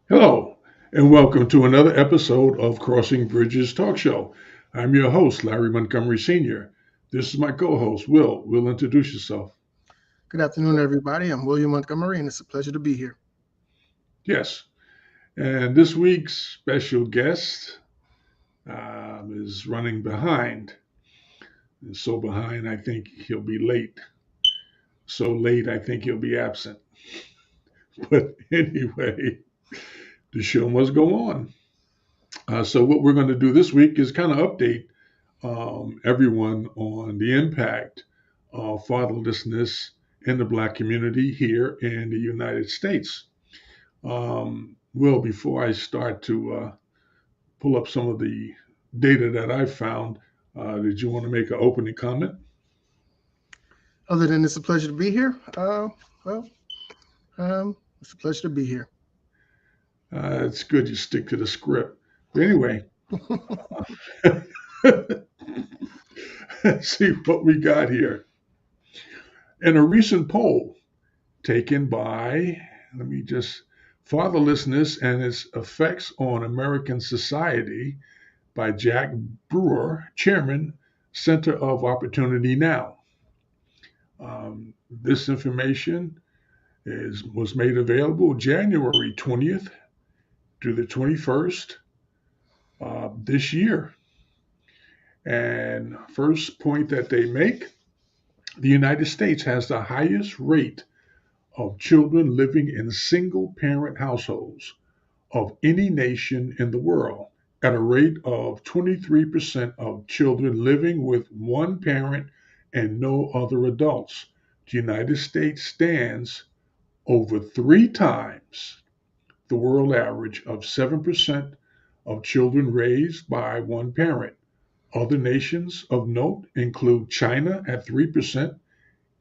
Hello, and welcome to another episode of Crossing Bridges Talk Show. I'm your host, Larry Montgomery Sr. This is my co host, Will. Will, introduce yourself. Good afternoon, everybody. I'm William Montgomery, and it's a pleasure to be here. Yes, and this week's special guest is running behind. And so behind, I think he'll be late. So late, I think he'll be absent. But anyway, the show must go on. So, what we're going to do this week is kind of update everyone on the impact of fatherlessness in the Black community here in the United States. Well, before I start to pull up some of the data that I found, did you want to make an opening comment? Other than it's a pleasure to be here, well, it's a pleasure to be here. It's good you stick to the script. But anyway, let's see what we got here. In a recent poll taken by, let me just, Fatherlessness and Its Effects on American Society by Jack Brewer, Chairman, Center of Opportunity Now. This information was made available January 20th to the 21st this year. And first point that they make, the United States has the highest rate of children living in single parent households of any nation in the world, at a rate of 23% of children living with one parent and no other adults. The United States stands over three times the world average of 7% of children raised by one parent. Other nations of note include China at 3%,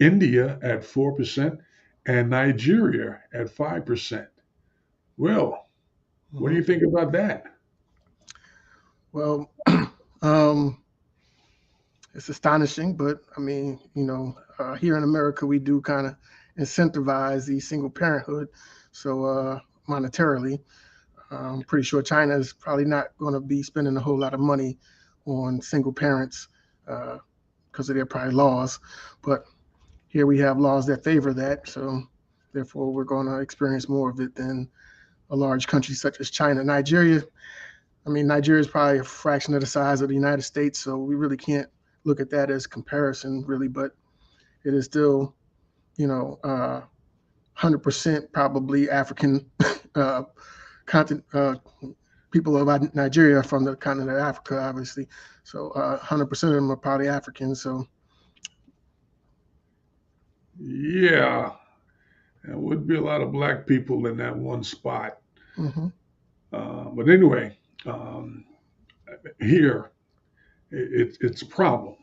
India at 4%, and Nigeria at 5%. Well, what do Mhm. you think about that? Well, um, it's astonishing, but I mean, here in America, we do kind of incentivize the single parenthood. So, monetarily, I'm pretty sure China is probably not going to be spending a whole lot of money on single parents because of their probably laws. But here we have laws that favor that. So, therefore, we're going to experience more of it than a large country such as China. Nigeria is probably a fraction of the size of the United States, so we really can't look at that as comparison, really. But it is still, 100% probably African uh, continent. People of Nigeria are from the continent of Africa, obviously. So 100% of them are probably African. So Yeah, there would be a lot of black people in that one spot. mhm. But anyway, um, here it's a problem.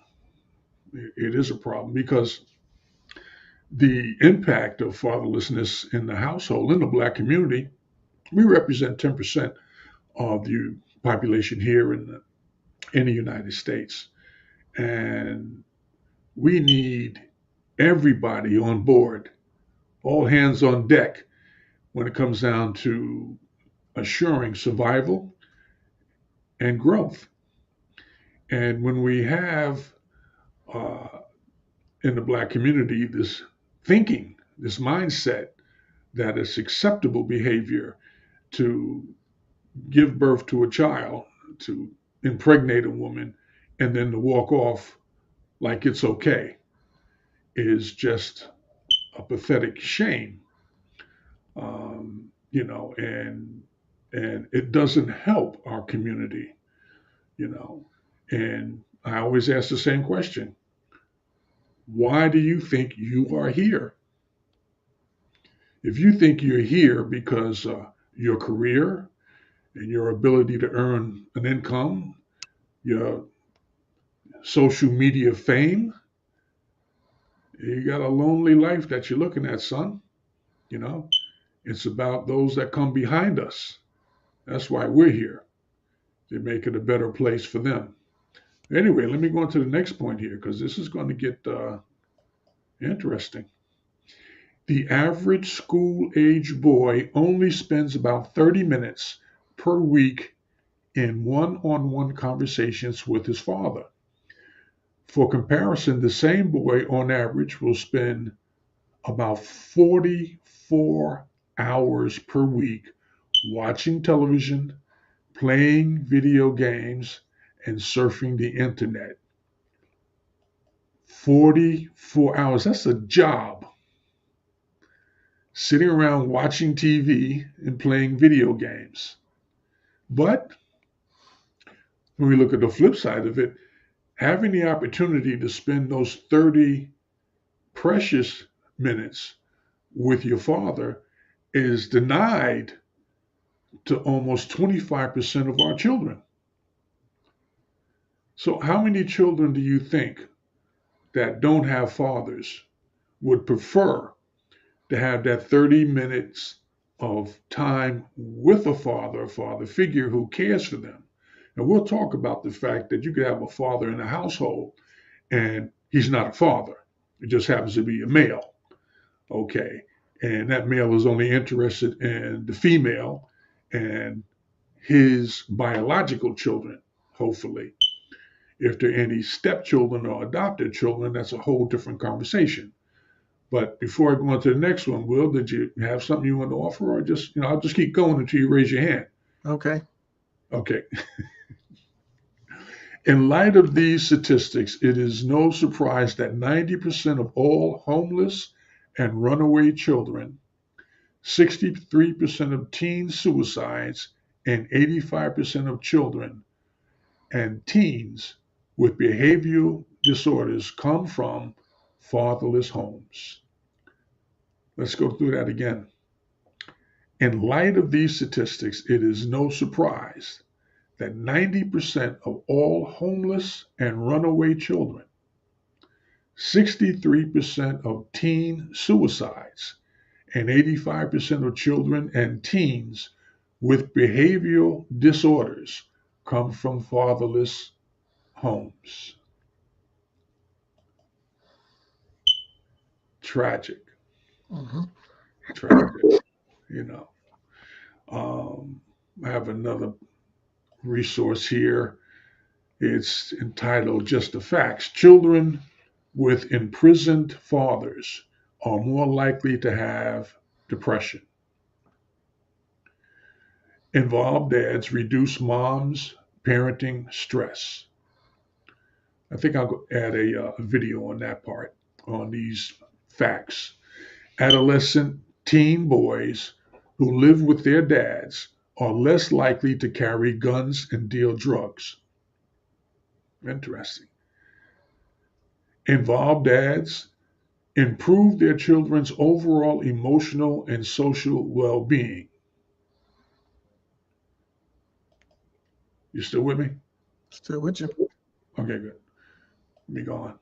It is a problem because the impact of fatherlessness in the household, in the black community, we represent 10% of the population here in the United States. And we need everybody on board, all hands on deck when it comes down to assuring survival and growth. And when we have uh, in the black community this thinking, this mindset that it's acceptable behavior to give birth to a child, to impregnate a woman, and then to walk off like it's okay is just a pathetic shame. And it doesn't help our community, you know. And I always ask the same question: why do you think you are here? If you think you're here because your career and your ability to earn an income, your social media fame, you got a lonely life that you're looking at, son. You know, it's about those that come behind us. That's why we're here, to make it a better place for them. Anyway, let me go on to the next point here because this is going to get interesting. The average school age boy only spends about 30 minutes per week in one on one conversations with his father. For comparison, the same boy on average will spend about 44 hours per week watching television, playing video games, and surfing the internet. 44 hours. That's a job. Sitting around watching TV and playing video games. But when we look at the flip side of it, having the opportunity to spend those 30 precious minutes with your father is denied to almost 25% of our children. So, how many children do you think that don't have fathers would prefer to have that 30 minutes of time with a father figure who cares for them? And we'll talk about the fact that you could have a father in a household and he's not a father. It just happens to be a male. Okay. And that male is only interested in the female and his biological children, hopefully. If there are any stepchildren or adopted children, that's a whole different conversation. But before I go on to the next one, Will, did you have something you want to offer, or just, I'll just keep going until you raise your hand. Okay. Okay. In light of these statistics, it is no surprise that 90% of all homeless and runaway children, 63% of teen suicides, and 85% of children and teens with behavioral disorders come from fatherless homes. Let's go through that again. In light of these statistics, it is no surprise that 90% of all homeless and runaway children, 63% of teen suicides, and 85% of children and teens with behavioral disorders come from fatherless homes. Tragic, Hmm. tragic, you know. I have another resource here. It's entitled Just the Facts. Children with imprisoned fathers are more likely to have depression. Involved dads reduce moms' parenting stress. I think I'll add a video on that part, on these facts. Adolescent teen boys who live with their dads are less likely to carry guns and deal drugs. Interesting. Involved dads improve their children's overall emotional and social well being. You still with me? Still with you. Okay, good. Let me go on.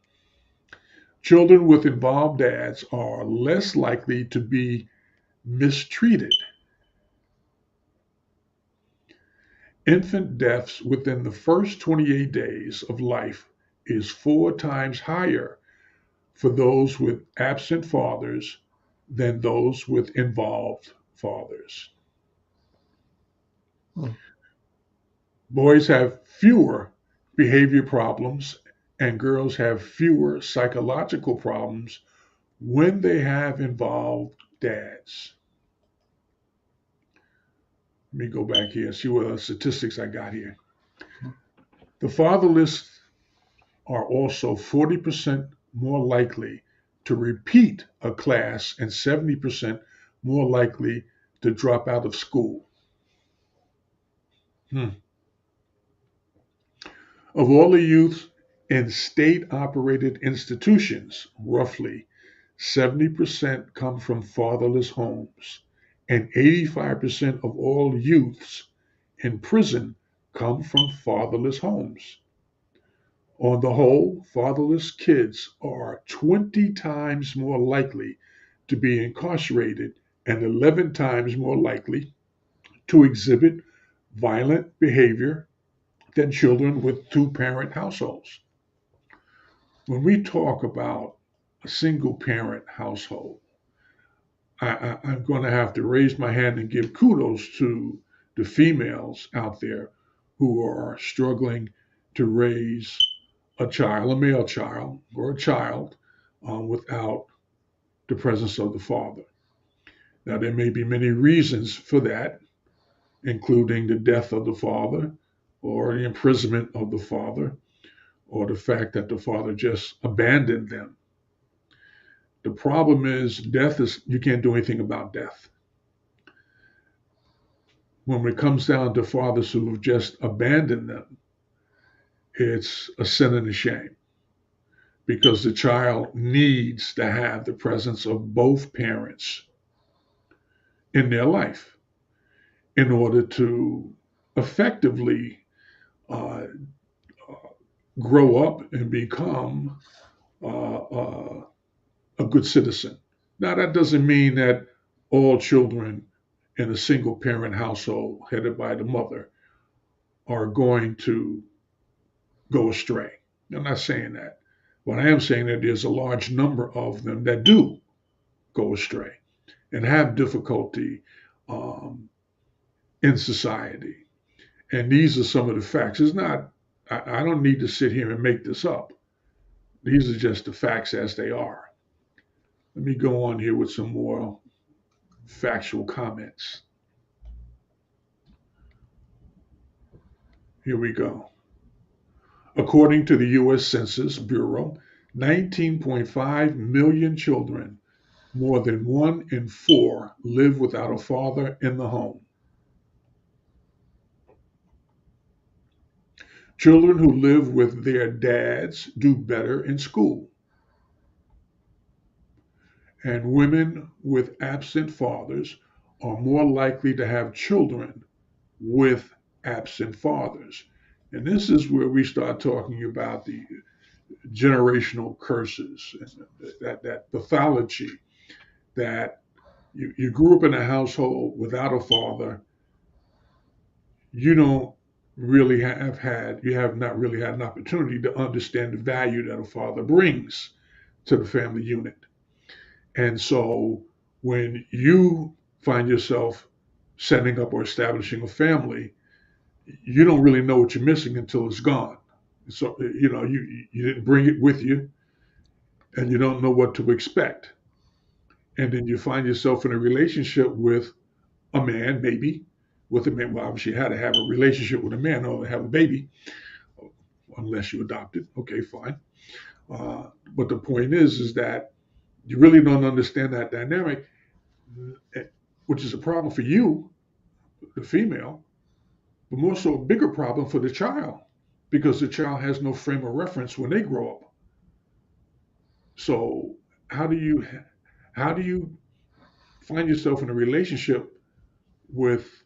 Children with involved dads are less likely to be mistreated. Infant deaths within the first 28 days of life is 4 times higher for those with absent fathers than those with involved fathers. Hmm. Boys have fewer behavior problems and girls have fewer psychological problems when they have involved dads. Let me go back here and see what statistics I got here. The fatherless are also 40% more likely to repeat a class and 70% more likely to drop out of school. Hmm. Of all the youth in state operated institutions, roughly 70% come from fatherless homes, and 85% of all youths in prison come from fatherless homes. On the whole, fatherless kids are 20 times more likely to be incarcerated and 11 times more likely to exhibit violent behavior than children with two parent households. When we talk about a single parent household, I'm going to have to raise my hand and give kudos to the females out there who are struggling to raise a child, a male child, or a child without the presence of the father. Now, there may be many reasons for that, including the death of the father, or the imprisonment of the father, or the fact that the father just abandoned them. The problem is, death is, you can't do anything about death. When it comes down to fathers who have just abandoned them, it's a sin and a shame because the child needs to have the presence of both parents in their life in order to effectively uh, grow up and become a good citizen. Now, that doesn't mean that all children in a single parent household headed by the mother are going to go astray. I'm not saying that. What I am saying that there's a large number of them that do go astray and have difficulty um, in society. And these are some of the facts. It's not, I don't need to sit here and make this up. These are just the facts as they are. Let me go on here with some more factual comments. Here we go. According to the U.S. Census Bureau, 19.5 million children, more than 1 in 4, live without a father in the home. Children who live with their dads do better in school. And women with absent fathers are more likely to have children with absent fathers. And this is where we start talking about the generational curses, that pathology that you grew up in a household without a father. You don't really have had, you have not really had an opportunity to understand the value that a father brings to the family unit. And so when you find yourself setting up or establishing a family, you don't really know what you're missing until it's gone. So, you didn't bring it with you and you don't know what to expect. And then you find yourself in a relationship with a man, maybe with a man. Well, obviously, you had to have a relationship with a man or have a baby, unless you adopted. Okay, fine. But the point is that you really don't understand that dynamic, which is a problem for you, the female, but more so a bigger problem for the child because the child has no frame of reference when they grow up. So how do you how do you find yourself in a relationship with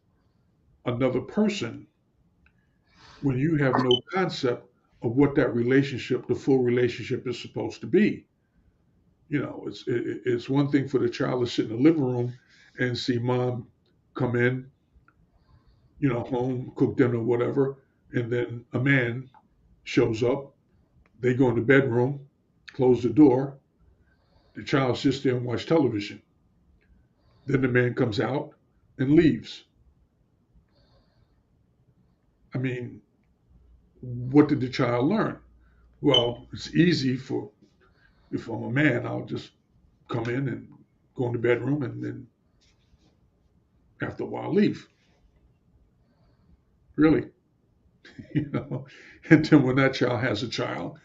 another person when you have no concept of what that relationship, the full relationship, is supposed to be? It's one thing for the child to sit in the living room and see mom come in, home, cook dinner, whatever, and then a man shows up. They go in the bedroom, close the door. The child sits there and watches television. Then the man comes out and leaves. I mean, what did the child learn? Well, it's easy for, if I'm a man, I'll just come in and go in the bedroom and then after a while leave. Really, you know. And then when that child has a child,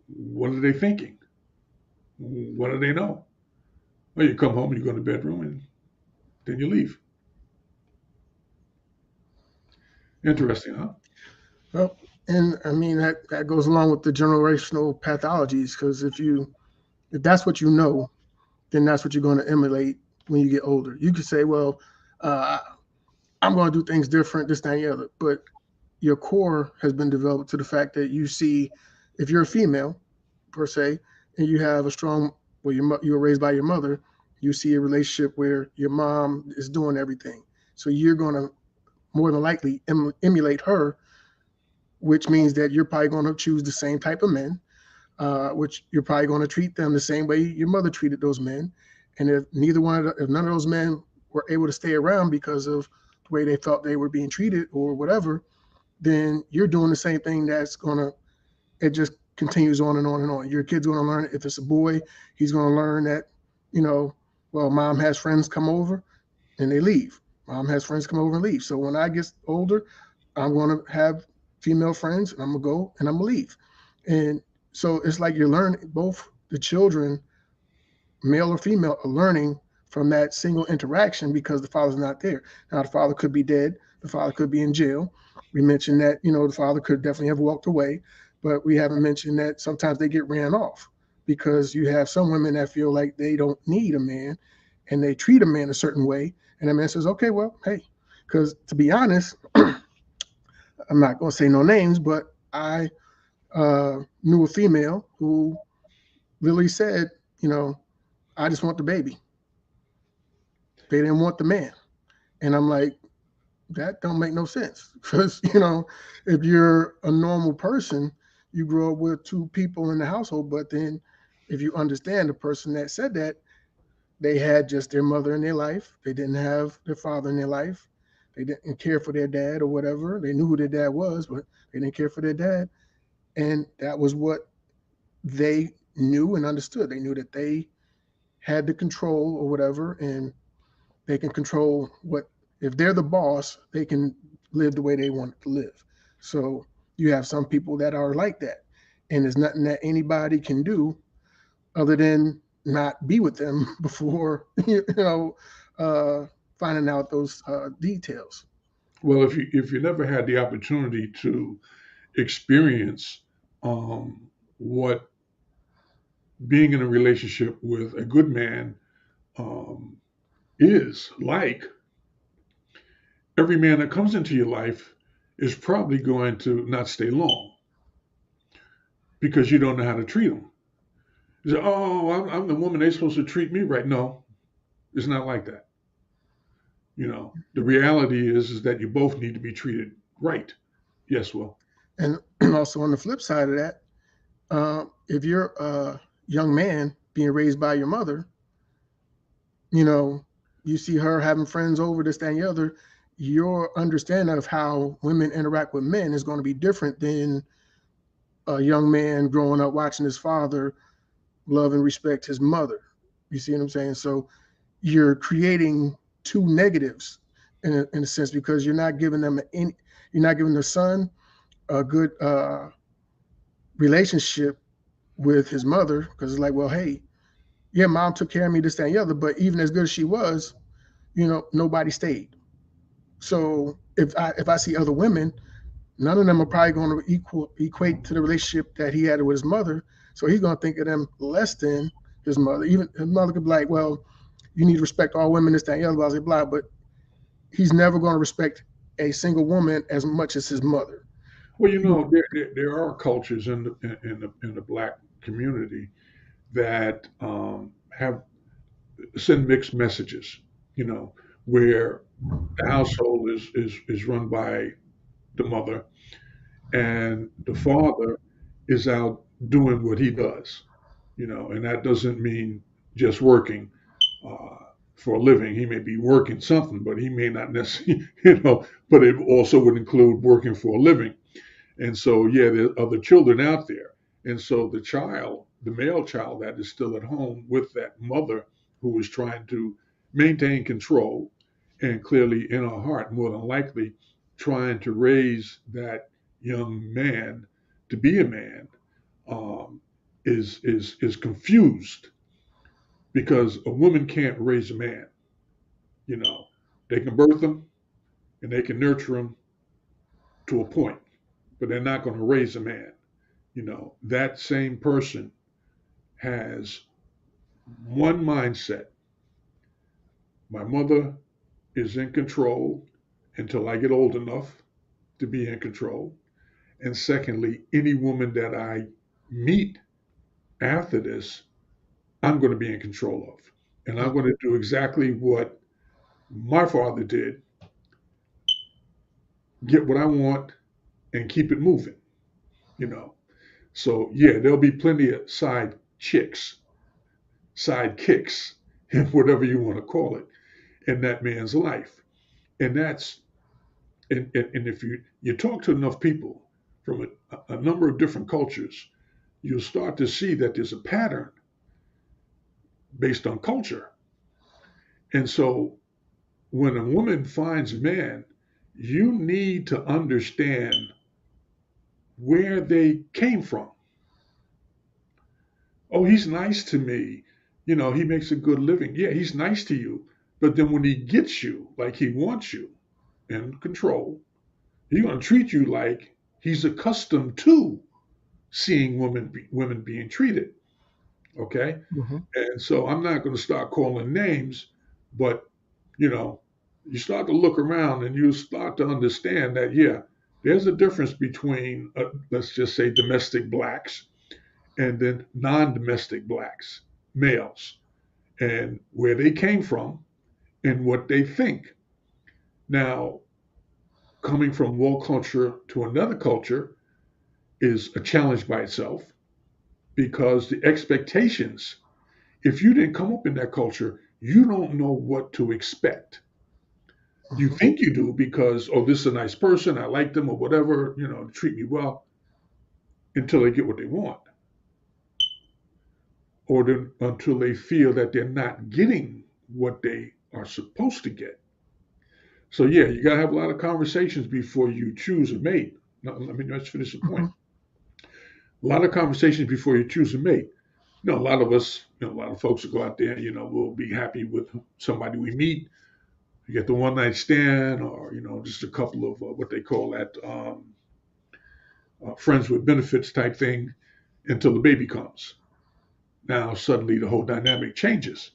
what are they thinking? What do they know? Well, you come home, you go in the bedroom, and then you leave. Interesting, huh? Well, and I mean that goes along with the generational pathologies because if that's what you know, then that's what you're going to emulate when you get older. You could say, well, uh, I'm going to do things different, this, that, and the other, but your core has been developed to the fact that you see, if you're a female per se, and you have a strong, well, you were raised by your mother, you see a relationship where your mom is doing everything. So you're going to more than likely emulate her, which means that you're probably going to choose the same type of men, which you're probably going to treat them the same way your mother treated those men. And if none of those men were able to stay around because of the way they felt they were being treated or whatever, then you're doing the same thing. It just continues on and on and on. Your kid's going to learn, if it's a boy, he's going to learn that, you know, well, mom has friends come over and they leave. Mom has friends come over and leave. So when I get older, I'm going to have female friends and I'm going to go and I'm going to leave. And so it's like you're learning, both the children, male or female, are learning from that single interaction because the father's not there. Now, the father could be dead, the father could be in jail. We mentioned that, the father could definitely have walked away, but we haven't mentioned that sometimes they get ran off because you have some women that feel like they don't need a man and they treat a man a certain way. And the man says, okay, well, hey, because to be honest, I'm not going to say no names, but I knew a female who literally said, you know, I just want the baby. They didn't want the man. And I'm like, that don't make no sense. Because, if you're a normal person, you grow up with two people in the household, but then if you understand the person that said that, they had just their mother in their life. They didn't have their father in their life. They didn't care for their dad or whatever. They knew who their dad was, but they didn't care for their dad. And that was what they knew and understood. They knew that they had the control or whatever, and they can control what, if they're the boss, they can live the way they want to live. So you have some people that are like that. And there's nothing that anybody can do other than not be with them before, uh, finding out those details. Well, if you never had the opportunity to experience what being in a relationship with a good man um, is like, every man that comes into your life is probably going to not stay long because you don't know how to treat them. You say, "Oh, I'm the woman. They're supposed to treat me right." No, it's not like that. The reality is that you both need to be treated right. Yes, well, And also on the flip side of that, if you're a young man being raised by your mother, you know, you see her having friends over, this, that, and the other, your understanding of how women interact with men is going to be different than a young man growing up watching his father love and respect his mother. You see what I'm saying? So you're creating two negatives in a sense because you're not giving the son a good relationship with his mother because it's like, well, hey, yeah, mom took care of me, this, that, and the other, but even as good as she was, nobody stayed. So if I see other women, none of them are probably going to equate to the relationship that he had with his mother. So he's going to think of them less than his mother. Even his mother could be like, well, you need to respect all women, this, that, and the other, blah, blah, blah. But he's never going to respect a single woman as much as his mother. well, there are cultures in the black community that have send mixed messages. You know, where the household is run by the mother, and the father is out doing what he does. And that doesn't mean just working uh, for a living. He may be working something, but he may not necessarily, but it also would include working for a living. And so, yeah, there are other children out there. And so the male child that is still at home with that mother who is trying to maintain control and clearly in her heart, more than likely, trying to raise that young man to be a man, um, is confused because a woman can't raise a man. You know, they can birth him and they can nurture him to a point, but they're not going to raise a man. That same person has one mindset. My mother is in control until I get old enough to be in control. And secondly, any woman that I meet after this, I'm going to be in control of. And I'm going to do exactly what my father did, get what I want and keep it moving, you know. So yeah, there'll be plenty of side kicks, whatever you want to call it, in that man's life. And that's and if you talk to enough people from a number of different cultures, you'll start to see that there's a pattern based on culture. And so when a woman finds a man, you need to understand where they came from. Oh, he's nice to me. He makes a good living. Yeah, he's nice to you. But then when he gets you like he wants you in control, he's going to treat you like he's accustomed to seeing women being treated. Okay. Hmm. And so I'm not going to start calling names, but you know, you start to look around and you start to understand that, yeah, there's a difference between, let's just say, domestic blacks and then non domestic blacks, males, and where they came from and what they think. Now, coming from one culture to another culture is a challenge by itself because the expectations, if you didn't come up in that culture, you don't know what to expect. You Hmm. think you do because, oh, this is a nice person, I like them or whatever, treat me well until they get what they want, or until they feel that they're not getting what they are supposed to get. So yeah, you gotta have a lot of conversations before you choose a mate. No, let me just finish the point. Hmm. A lot of conversations before you choose a mate. A lot of us, a lot of folks will go out there, we'll be happy with somebody we meet. You get the one night stand, or just a couple of what they call that friends with benefits type thing until the baby comes. Now suddenly the whole dynamic changes,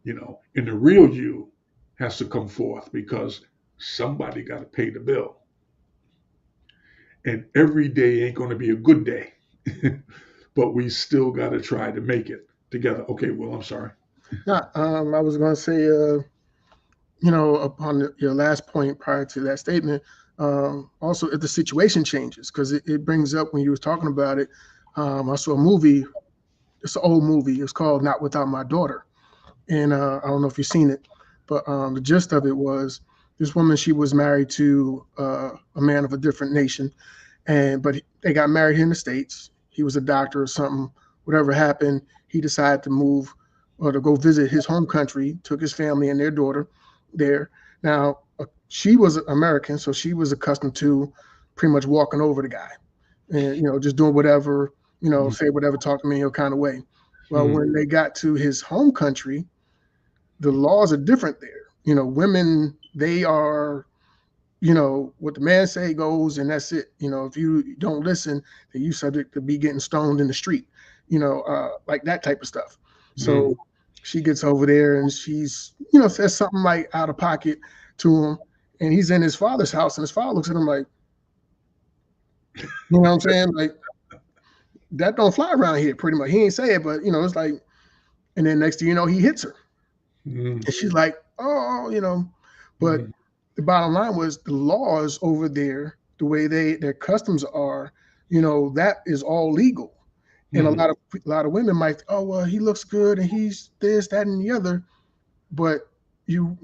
and the real you has to come forth because somebody got to pay the bill, and every day ain't going to be a good day, but we still got to try to make it together. Okay, well, I'm sorry. Yeah, I was going to say, upon your last point prior to that statement, also if the situation changes, because it brings up when you were talking about it. I saw a movie. It's an old movie. It's called Not Without My Daughter, and I don't know if you've seen it, but the gist of it was this woman. She was married to a man of a different nation, but they got married here in the States. He was a doctor or something. Whatever happened, he decided to move or to go visit his home country. Took his family and their daughter there. Now she was American, so she was accustomed to pretty much walking over the guy and just doing whatever, say whatever, talk to me, kind of way. Well, Mm-hmm. when they got to his home country, the laws are different there. Women, they are, what the man say goes, and that's it. If you don't listen, then you subject to be getting stoned in the street. Like that type of stuff. Mm-hmm. So she gets over there and she's, says something like out of pocket to him, and he's in his father's house, and his father looks at him like, you know what I'm saying, like that don't fly around here. Pretty much, he ain't say it, but it's like, and then next thing you know, he hits her, and she's like, oh, but Mm-hmm. the bottom line was the laws over there, the way their customs are, that is all legal. And Mm-hmm. a lot of women might, oh well, he looks good and he's this, that, and the other, but you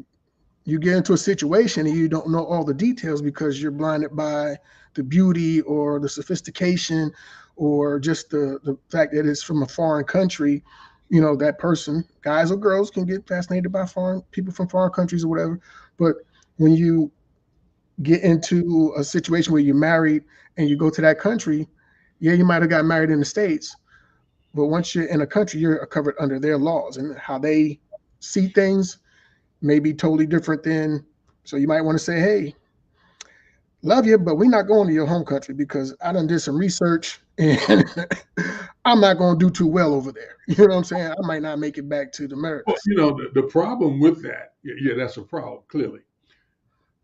you get into a situation and you don't know all the details because you're blinded by the beauty or the sophistication or just the fact that it's from a foreign country. That person, guys or girls, can get fascinated by foreign people from foreign countries or whatever. But when you get into a situation where you're married and you go to that country, yeah, you might have got married in the States, but once you're in a country, you're covered under their laws, and how they see things may be totally different than. So you might want to say, hey, love you, but we're not going to your home country because I done did some research and I'm not going to do too well over there. You know what I'm saying? I might not make it back to the Well, Americas. the problem with that, yeah, that's a problem, clearly.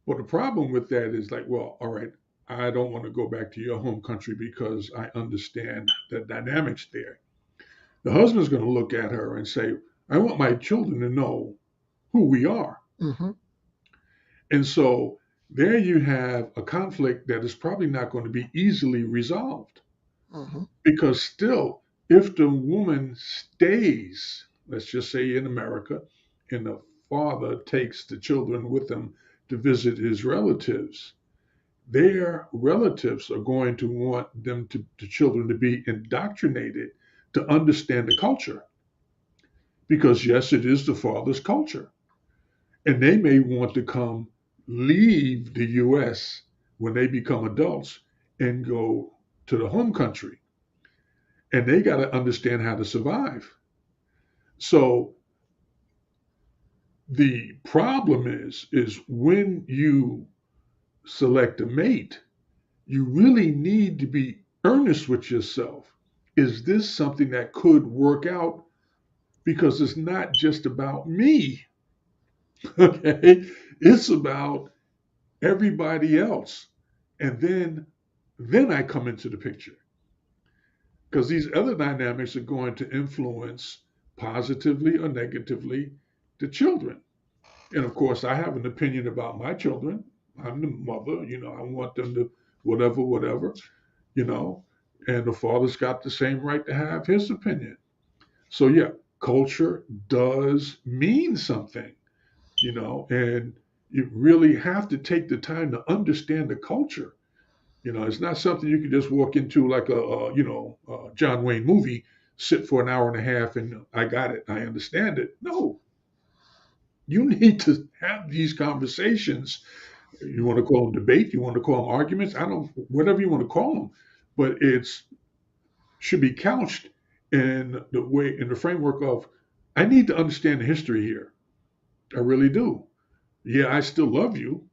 But the problem with that is like, well, all right, I don't want to go back to your home country because I understand the dynamics there. The husband's going to look at her and say, I want my children to know who we are. Mm-hmm. And so there you have a conflict that is probably not going to be easily resolved Mm-hmm. because still, if the woman stays let's just say in America, and the father takes the children with him to visit his relatives, their relatives are going to want the children to be indoctrinated to understand the culture. Because, yes, it is the father's culture. And they may want to come leave the US when they become adults and go to the home country. And they got to understand how to survive. So the problem is when you select a mate, you really need to be earnest with yourself. Is this something that could work out? Because it's not just about me. Okay, it's about everybody else. And then I come into the picture, because these other dynamics are going to influence positively or negatively the children. And of course, I have an opinion about my children. I'm the mother, I want them to whatever, whatever, you know, and the father's got the same right to have his opinion. So, yeah, culture does mean something, and you really have to take the time to understand the culture. It's not something you can just walk into like a John Wayne movie, sit for an hour and a half, and I got it, I understand it. No, you need to have these conversations. You want to call them debate, you want to call them arguments, I don't, whatever you want to call them, but it's should be couched in the framework of I need to understand the history here. I really do. Yeah, I still love you,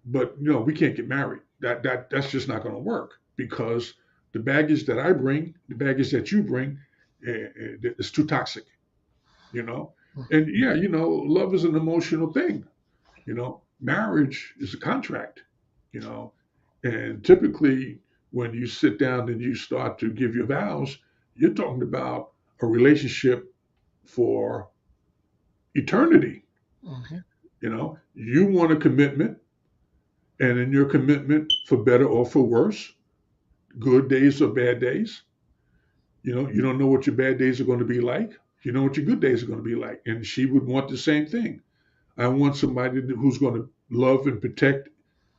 but we can't get married. That's just not going to work because the baggage that I bring, the baggage that you bring, is too toxic. You know, and yeah, love is an emotional thing. Marriage is a contract. You know, and typically when you sit down and you start to give your vows, you're talking about a relationship for eternity. Mhm. You want a commitment, and in your commitment, for better or for worse, good days or bad days, you don't know what your bad days are going to be like. You know what your good days are going to be like. And she would want the same thing. I want somebody who's going to love and protect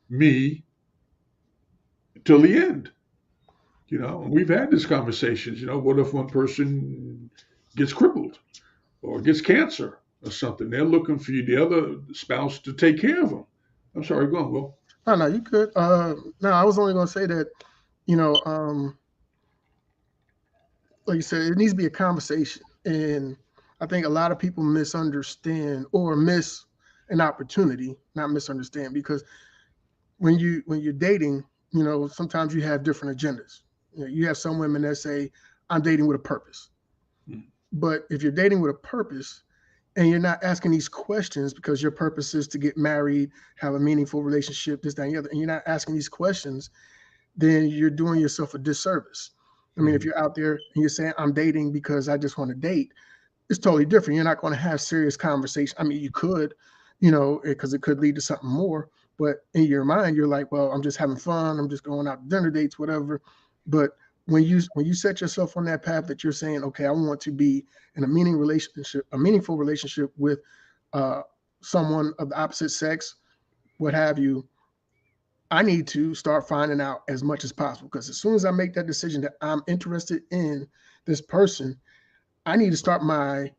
me till the end. We've had these conversations. What if one person gets crippled or gets cancer or something? They're looking for you, the other spouse, to take care of them. I'm sorry, go on, Will. No, no, you could. No, I was only going to say that, you know, like you said, it needs to be a conversation, and I think a lot of people misunderstand or miss an opportunity, not misunderstand, because when you're dating, sometimes you have different agendas. You have some women that say, "I'm dating with a purpose," Mm. but if you're dating with a purpose and you're not asking these questions because your purpose is to get married, have a meaningful relationship, this, that, and the other, and you're not asking these questions, then you're doing yourself a disservice. I mean, if Mhm. you're out there and you're saying, I'm dating because I just want to date, it's totally different. You're not going to have serious conversation. I mean, you could, because it could lead to something more. But in your mind, you're like, well, I'm just having fun. I'm just going out to dinner dates, whatever. But when you set yourself on that path that you're saying, okay, I want to be in a meaningful relationship with uh, someone of the opposite sex, what have you, I need to start finding out as much as possible because as soon as I make that decision that I'm interested in this person, I need to start my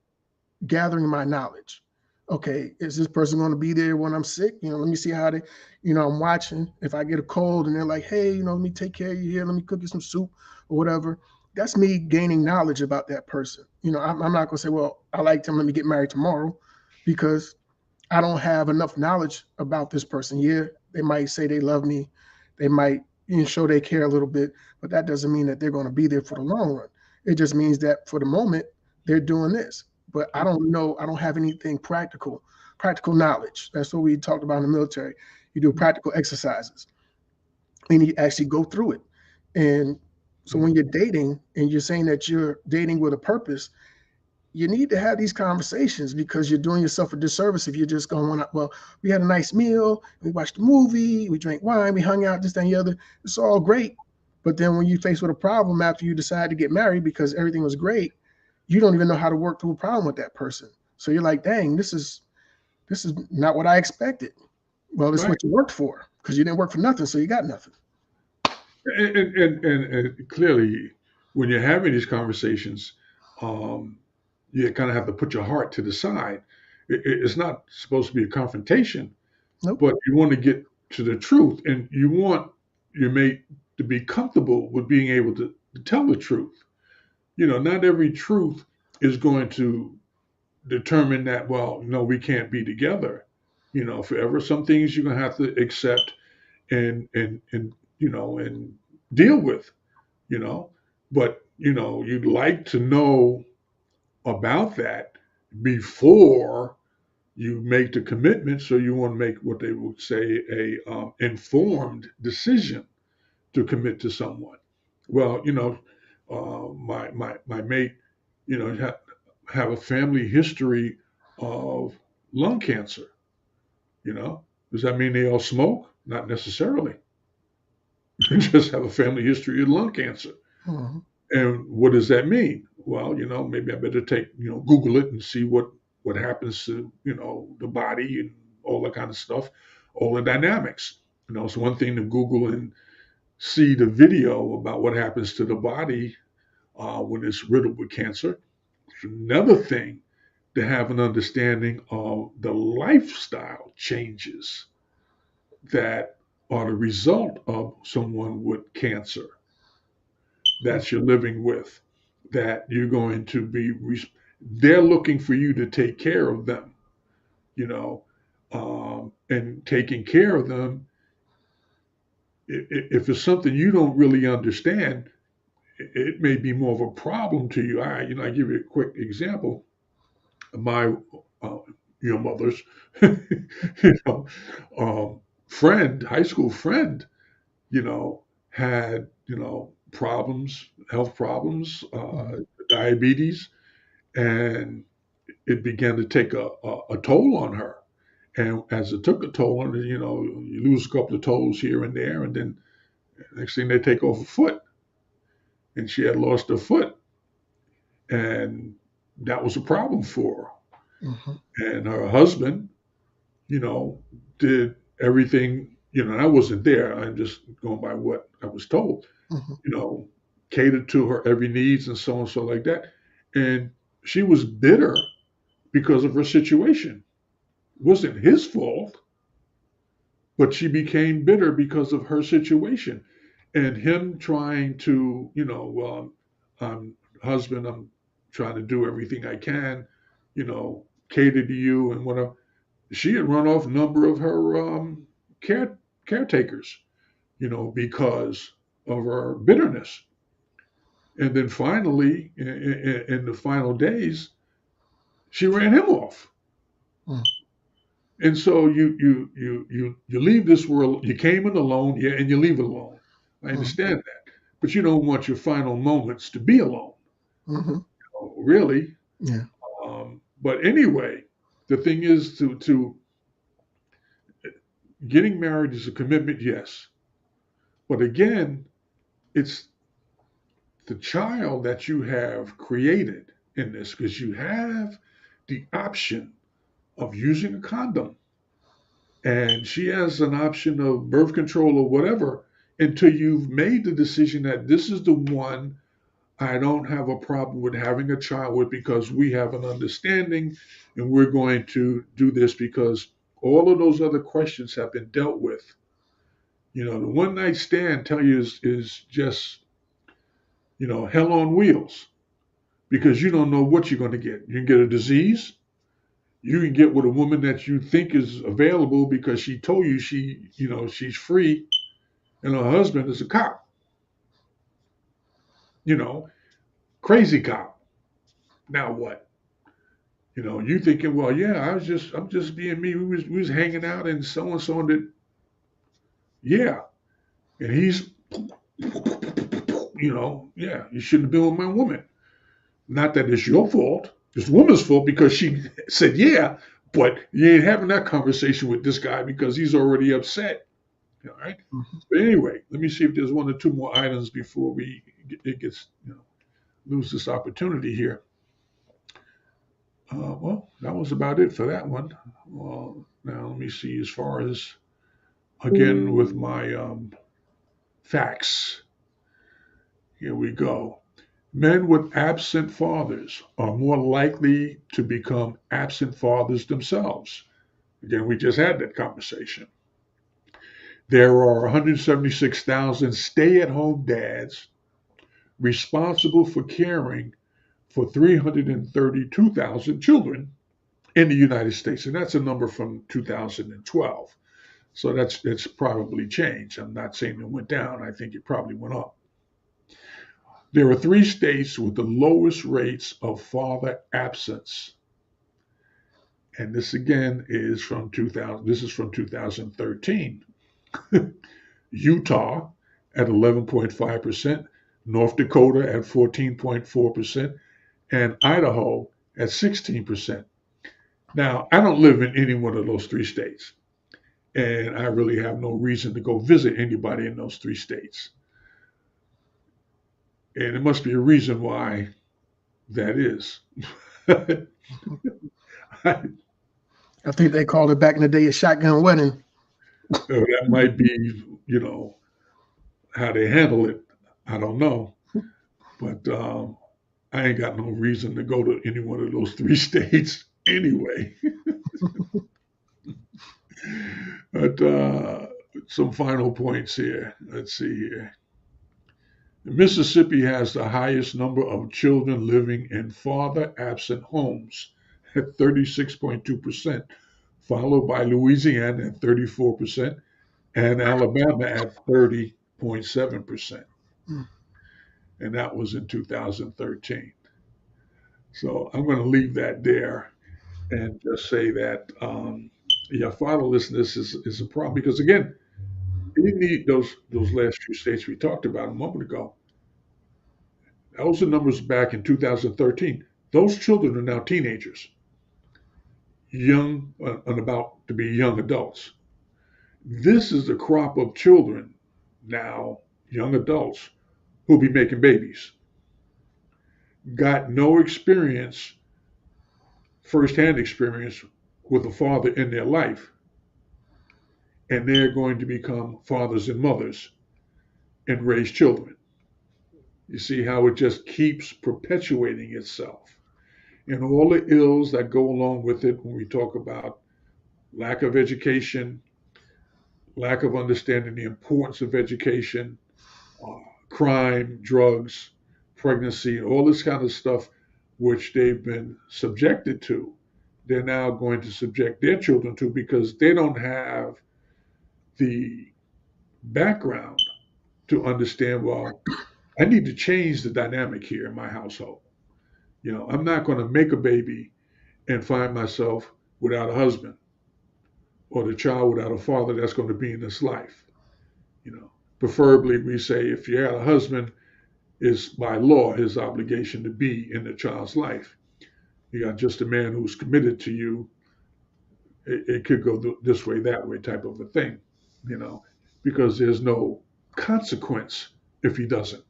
gathering my knowledge. Okay, is this person going to be there when I'm sick? Let me see how they, I'm watching. If I get a cold and they're like, hey, let me take care of you here, let me cook you some soup or whatever. That's me gaining knowledge about that person. I'm not going to say, well, I like them, let me get married tomorrow because I don't have enough knowledge about this person. Yeah, they might say they love me, they might show they care a little bit, but that doesn't mean that they're going to be there for the long run. It just means that for the moment they're doing this. But I don't know. I don't have anything practical knowledge. That's what we talked about in the military. You do practical exercises, and you actually go through it. And so when you're dating and you're saying that you're dating with a purpose, you need to have these conversations because you're doing yourself a disservice if you're just going, well, we had a nice meal, we watched a movie, we drank wine, we hung out, this, that, and the other. It's all great. But then when you face with a problem after you decide to get married because everything was great, you don't even know how to work through a problem with that person. So you're like, dang, this is not what I expected. Well, it's Right. what you worked for because you didn't work for nothing, so you got nothing. And clearly, when you're having these conversations, um, you kind of have to put your heart to the side. It's not supposed to be a confrontation, Nope. but you want to get to the truth, and you want your mate to be comfortable with being able to tell the truth. Not every truth is going to determine that, well, no, we can't be together, forever. Some things you're going to have to accept and and deal with, you know. But, you'd like to know about that before you make the commitment. So you want to make what they would say a informed decision to commit to someone. Well, my mate, have a family history of lung cancer. Does that mean they all smoke? Not necessarily. They just have a family history of lung cancer. Mhm. And what does that mean? Well, maybe I better Google it and see what happens to, the body and all that kind of stuff, all the dynamics. It's one thing to Google and see the video about what happens to the body when it's riddled with cancer. It's another thing to have an understanding of the lifestyle changes that are the result of someone with cancer that you're living with, that you're going to be, they're looking for you to take care of them, you know, and taking care of them. If it's something you don't really understand, it may be more of a problem to you. I give you a quick example. My, uh, mother's, know, friend, high school friend, had, problems, health problems, Mhm. diabetes, and it began to take a toll on her. And as it took a toll on her, you lose a couple of toes here and there, and then next thing they take off a foot, and she had lost her foot, and that was a problem for Mhm. her. And her husband, did everything. And I wasn't there. I'm just going by what I was told. Mhm. You know, catered to her every needs and so like that. And she was bitter because of her situation. It wasn't his fault, but she became bitter because of her situation. And him trying to, husband, I'm trying to do everything I can, cater to you and whatever. She had run off a number of her care caretakers, because of her bitterness. And then finally, in the final days, she ran him off. Mhm. And so you leave this world. You came in alone, yeah, and you leave alone. I Mhm. understand that, but you don't want your final moments to be alone, Mhm. really. Yeah. But anyway, the thing is to getting married is a commitment, yes. But again, it's the child that you have created in this because you have the option of using a condom, and she has an option of birth control or whatever until you've made the decision that this is the one I don't have a problem with having a child with because we have an understanding and we're going to do this because all of those other questions have been dealt with. The one night stand, tell you, is just, hell on wheels because you don't know what you're going to get. You can get a disease. You can get with a woman that you think is available because she told you she's free, and her husband is a cop, you know, crazy cop. Now what? You thinking, well, yeah, I'm just being me. We was hanging out and so did, yeah, and he's, yeah, you shouldn't have been with my woman. Not that it's your fault. It's the woman's fault because she said yeah, but you ain't having that conversation with this guy because he's already upset. All right. Mhm. But anyway, let me see if there's one or two more items before we it gets lose this opportunity here. Well, that was about it for that one. Well, now let me see. As far as again with my facts, here we go. Men with absent fathers are more likely to become absent fathers themselves. Again, we just had that conversation. There are 176,000 stay at home dads responsible for caring for 332,000 children in the United States. And that's a number from 2012. So it's probably changed. I'm not saying it went down. I think it probably went up. There are three states with the lowest rates of father absence. And this again is from 2000. This is from 2013. Utah at 11.5%, North Dakota at 14.4%, and Idaho at 16%. Now, I don't live in any one of those three states, and I really have no reason to go visit anybody in those three states. And it must be a reason why that is. I think they called it back in the day a shotgun wedding. That might be, how they handle it. I don't know. But I ain't got no reason to go to any one of those three states anyway. But some final points here. Let's see here. Mississippi has the highest number of children living in father absent homes at 36.2%, followed by Louisiana at 34% and Alabama at 30.7%. Mm. And that was in 2013. So I'm going to leave that there and just say that, yeah, fatherlessness is a problem because, again, you need those last few states we talked about a moment ago. Those are numbers back in 2013. Those children are now teenagers, young and about to be young adults. This is the crop of children now, young adults, who'll be making babies. Got no experience, firsthand experience with a father in their life, and they're going to become fathers and mothers and raise children. You see how it just keeps perpetuating itself. And all the ills that go along with it when we talk about lack of education, lack of understanding the importance of education, uh, crime, drugs, pregnancy, all this kind of stuff, which they've been subjected to, they're now going to subject their children to because they don't have the background to understand, well, I need to change the dynamic here in my household. I'm not going to make a baby and find myself without a husband or the child without a father that's going to be in this life. You know, preferably we say if you had a husband, is by law his obligation to be in the child's life. You got just a man who's committed to you. It could go this way, that way, type of a thing. You know, because there's no consequence if he doesn't.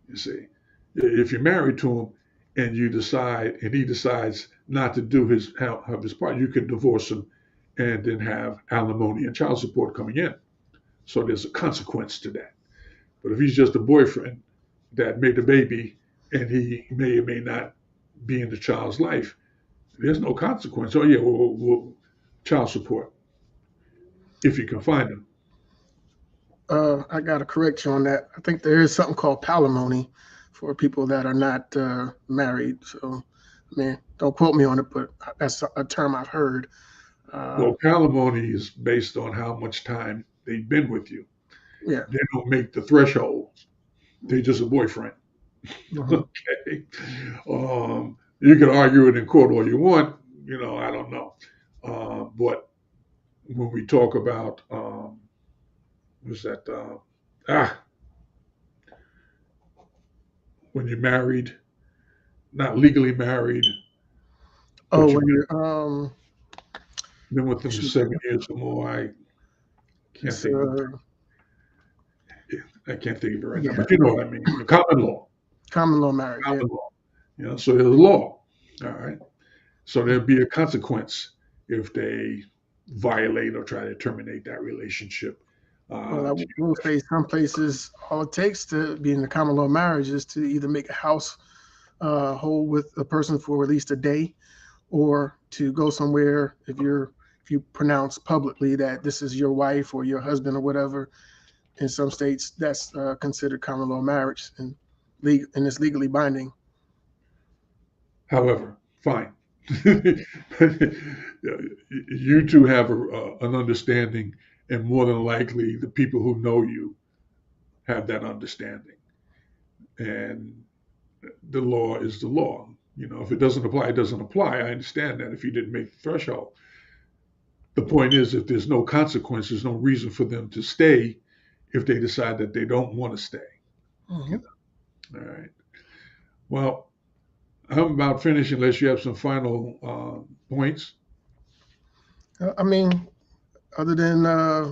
You see, if you're married to him and you decide, and he decides not to do have his part, you can divorce him and then have alimony and child support coming in. So there's a consequence to that. But if he's just a boyfriend that made a baby and he may or may not be in the child's life, there's no consequence. Oh yeah, well, child support if you can find them. I got to correct you on that. I think there is something called palimony for people that are not married. So, I mean, don't quote me on it, but that's a term I've heard. Uh, Well, palimony is based on how much time they've been with you. yeah. They don't make the threshold. They're just a boyfriend. Mhm. Okay. You can argue it in court all you want. I don't know. But when we talk about what's that? Ah, when you're married, not legally married, Oh, but you've when you're been with them for shoot, 7 years or more. Can't it's think. I can't think of it right now, yeah, but you know what I mean. Common law. common law marriage. Yeah. Common law. So there's a law. All right. So there'll be a consequence if they violate or try to terminate that relationship. Well, I To will say some places all it takes to be in a common law marriage is to either make a house hold with a person for at least a day, or to go somewhere if you pronounce publicly that this is your wife or your husband or whatever. In some states, that's considered common law marriage and it's legally binding. However, fine. You two have an understanding, and more than likely, the people who know you have that understanding. And the law is the law. If it doesn't apply, it doesn't apply. I understand that if you didn't make the threshold. The point is, if there's no consequence, there's no reason for them to stay if they decide that they don't want to stay. Mm-hmm. You know? All right. Well, I'm about finished unless you have some final points. I mean, other than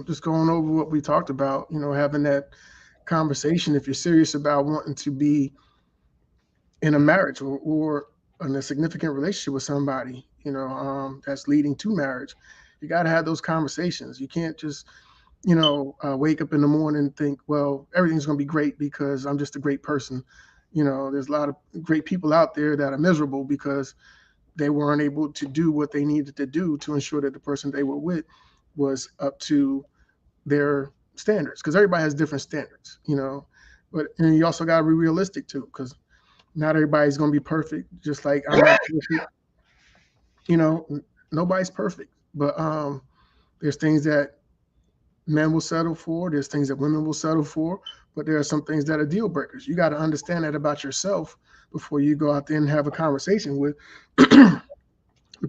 just going over what we talked about, having that conversation, if you're serious about wanting to be in a marriage or in a significant relationship with somebody, that's leading to marriage, you got to have those conversations. You can't just, wake up in the morning and think, well, everything's going to be great because I'm just a great person. There's a lot of great people out there that are miserable because they weren't able to do what they needed to do to ensure that the person they were with was up to their standards, because everybody has different standards, and you also got to be realistic too, because not everybody's going to be perfect, just like I'm not perfect. you know Nobody's perfect, but there's things that men will settle for, there's things that women will settle for, but there are some things that are deal breakers. You got to understand that about yourself before you go out there and have a conversation with the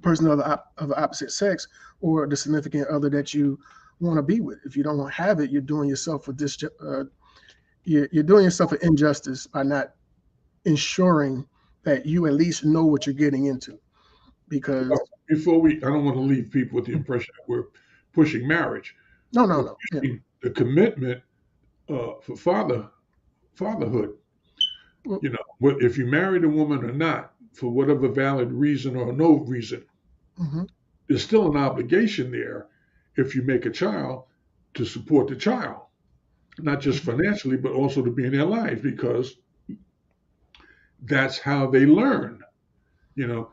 person of the opposite sex or the significant other that you want to be with. If you don't want to have it, you're doing yourself you're doing yourself an injustice by not ensuring that you at least know what you're getting into. Because Before I don't want to leave people with the impression that we're pushing marriage. no, no, We're no, yeah, pushing the commitment for fatherhood. well, If you married a woman or not, for whatever valid reason or no reason, hmm there's still an obligation there if you make a child to support the child, not just financially, but also to be in their lives because that's how they learn.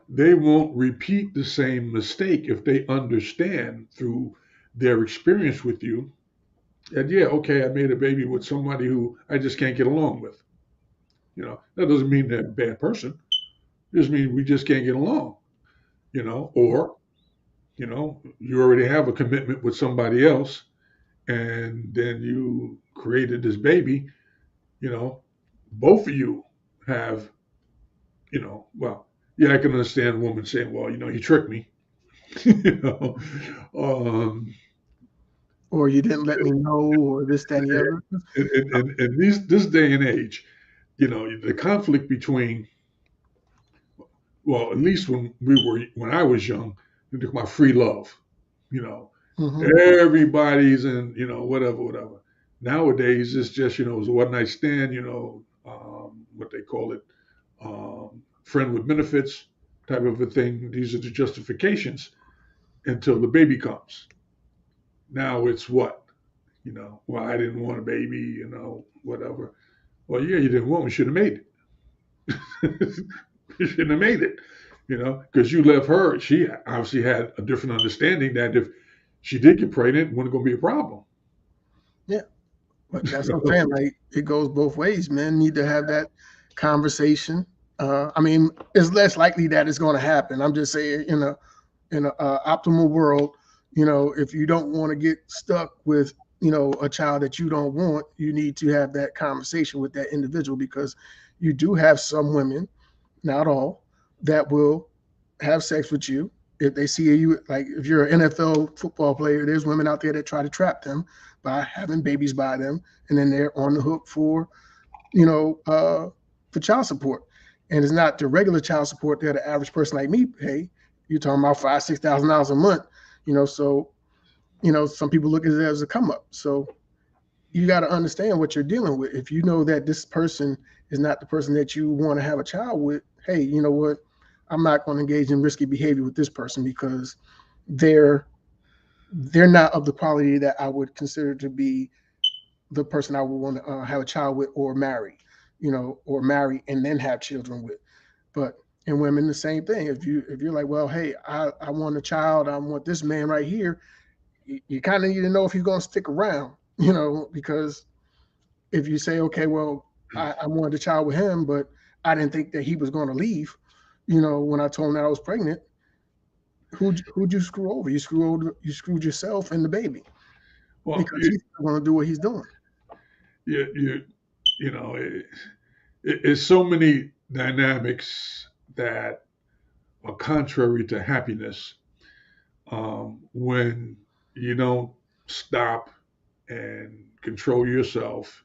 They won't repeat the same mistake if they understand through their experience with you that, yeah, okay, I made a baby with somebody who I just can't get along with. That doesn't mean they're a bad person. It just means we just can't get along, or, you already have a commitment with somebody else and then you created this baby, you know, both of you have, well, yeah, I can understand a woman saying, well, he tricked me, you know, um, or you didn't let me know, or this, that, and the other. and this day and age, the conflict between, well, at least when I was young, we took my free love, you know, hmm everybody's in, whatever, whatever. Nowadays, it's just, it's a one night stand, what they call it, friend with benefits type of a thing. These are the justifications until the baby comes. Now it's what? Well, I didn't want a baby, whatever. Well, yeah, you didn't want, we should have made it. You shouldn't have made it, because you left her. She obviously had a different understanding that if she did get pregnant, it wasn't going to be a problem. Yeah, but that's what I'm saying. Like, it goes both ways. Men need to have that conversation. I mean, it's less likely that it's going to happen. I'm just saying, in a optimal world, if you don't want to get stuck with, a child that you don't want, you need to have that conversation with that individual, because you do have some women, not all, that will have sex with you if they see you. Like, if you're an NFL football player, there's women out there that try to trap them by having babies by them, and then they're on the hook you know for child support. And it's not the regular child support that the average person like me pay. You're talking about $5,000-6,000 a month. So some people look at it as a come up. So you got to understand what you're dealing with. If you know that this person is not the person that you want to have a child with, hey, you know what? I'm not going to engage in risky behavior with this person because they're they're not of the quality that I would consider to be the person I would want to have a child with or marry, or marry and then have children with. But in women, the same thing. If you're like, well, hey, I want a child, I want this man right here, you kind of need to know if he's going to stick around, because if you say, okay, well, I wanted a child with him, but I didn't think that he was going to leave, when I told him that I was pregnant, who'd you screw over? You screwed yourself and the baby Well, because he's going to do what he's doing. you you know, it's so many dynamics that are contrary to happiness when you don't stop and control yourself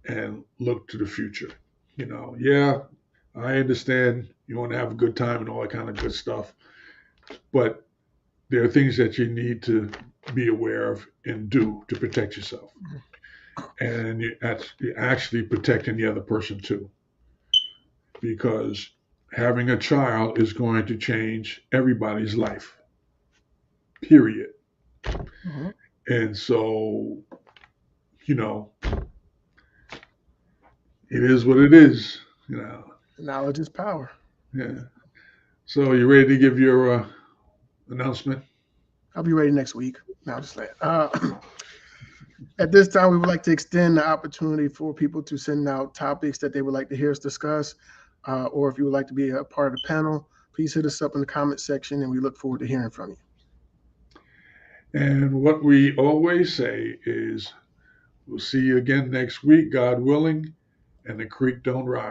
and look to the future. Yeah, I understand you want to have a good time and all that kind of good stuff, but there are things that you need to be aware of and do to protect yourself. And you're actually protecting the other person too, because having a child is going to change everybody's life, period. Mhm. And so, you know, it is what it is, you know. Knowledge is power. Yeah. So, you ready to give your announcement? I'll be ready next week. Now, just like at this time, we would like to extend the opportunity for people to send out topics that they would like to hear us discuss, or if you would like to be a part of the panel, please hit us up in the comment section, and we look forward to hearing from you. And what we always say is we'll see you again next week, God willing, and the creek don't rise.